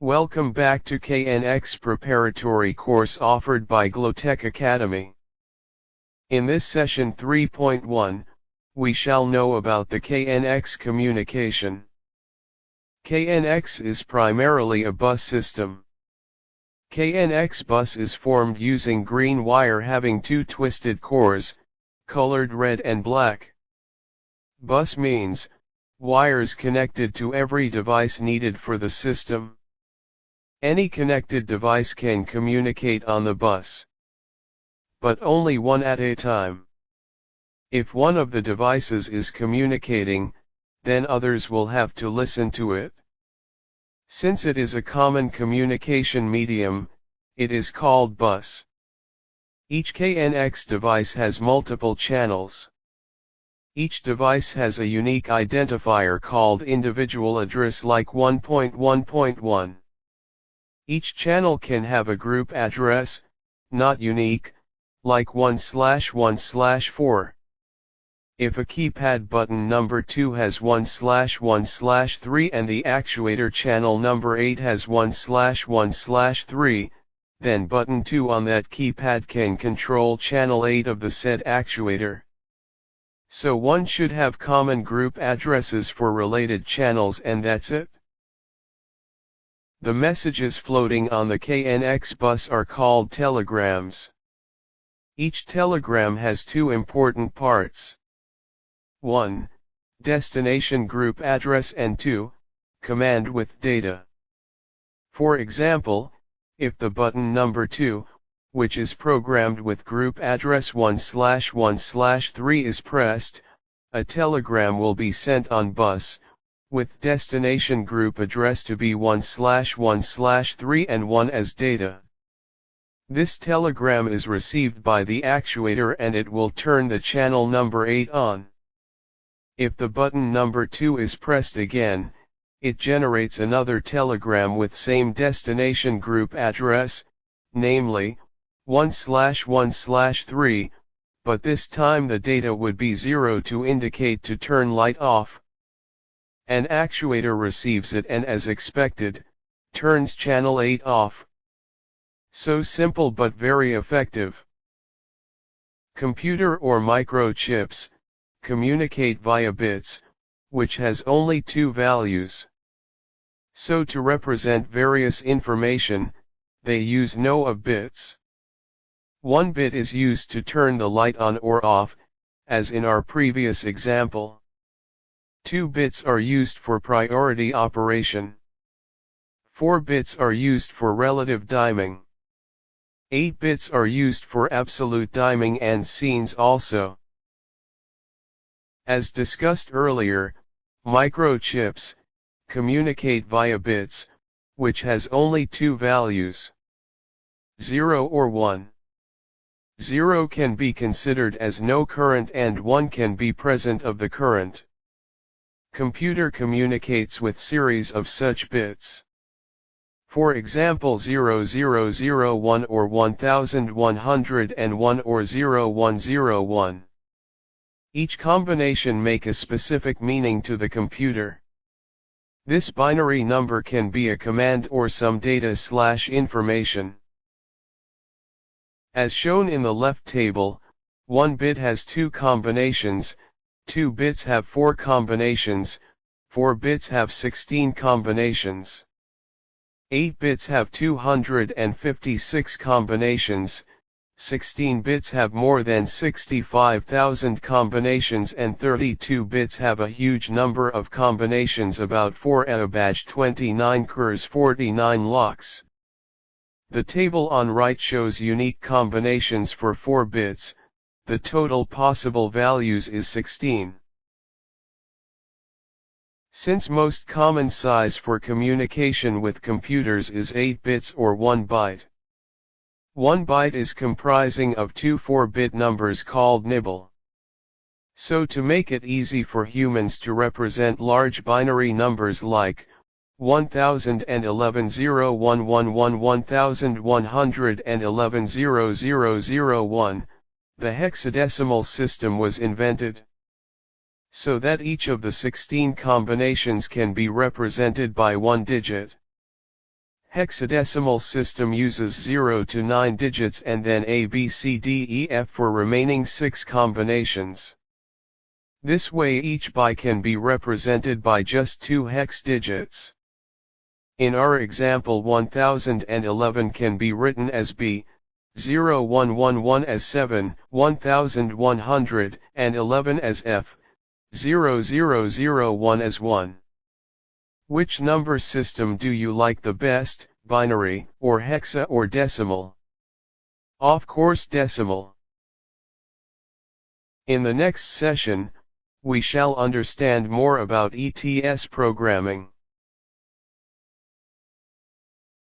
Welcome back to KNX Preparatory course offered by Glotech Academy. In this session 3.1, we shall know about the KNX Communication. KNX is primarily a bus system. KNX Bus is formed using green wire having two twisted cores, colored red and black. Bus means wires connected to every device needed for the system. Any connected device can communicate on the bus, but only one at a time. If one of the devices is communicating, then others will have to listen to it. Since it is a common communication medium, it is called bus. Each KNX device has multiple channels. Each device has a unique identifier called individual address like 1.1.1. Each channel can have a group address, not unique, like 1/1/4. If a keypad button number 2 has 1/1/3 and the actuator channel number 8 has 1/1/3, then button 2 on that keypad can control channel 8 of the said actuator. So one should have common group addresses for related channels, and that's it. The messages floating on the KNX bus are called telegrams. Each telegram has two important parts. 1. Destination group address, and 2. Command with data. For example, if the button number 2, which is programmed with group address 1/1/3 is pressed, a telegram will be sent on bus, with destination group address to be 1/1/3 and 1 as data. This telegram is received by the actuator and it will turn the channel number 8 on. If the button number 2 is pressed again, it generates another telegram with same destination group address, namely, 1/1/3, but this time the data would be 0 to indicate to turn light off. An actuator receives it and, as expected, turns channel 8 off. So simple but very effective. Computer or microchips communicate via bits, which has only two values. So to represent various information, they use no of bits. One bit is used to turn the light on or off, as in our previous example. 2 bits are used for priority operation. 4 bits are used for relative diming. 8 bits are used for absolute diming and scenes also. As discussed earlier, microchips communicate via bits, which has only two values, 0 or 1. 0 can be considered as no current and 1 can be present of the current. Computer communicates with series of such bits. For example 0001 or 1101 or 0101. Each combination make a specific meaning to the computer. This binary number can be a command or some data/information. As shown in the left table, 1 bit has 2 combinations, 2 bits have 4 combinations, 4 bits have 16 combinations. 8 bits have 256 combinations, 16 bits have more than 65,000 combinations, and 32 bits have a huge number of combinations, about 4 EBAJ 29 curs 49 locks. The table on right shows unique combinations for 4 bits, the total possible values is 16. Since most common size for communication with computers is 8 bits or 1 byte. 1 byte is comprising of two 4-bit numbers called nibble. So to make it easy for humans to represent large binary numbers like 1011 0111 1111 0001, the hexadecimal system was invented. So that each of the 16 combinations can be represented by one digit. Hexadecimal system uses 0 to 9 digits and then A B C D E F for remaining 6 combinations. This way each byte can be represented by just 2 hex digits. In our example 1011 can be written as B, 0111 as 7, 1111 as F, 0001 as 1. Which number system do you like the best, binary, or hexa or decimal? Of course decimal. In the next session, we shall understand more about ETS programming.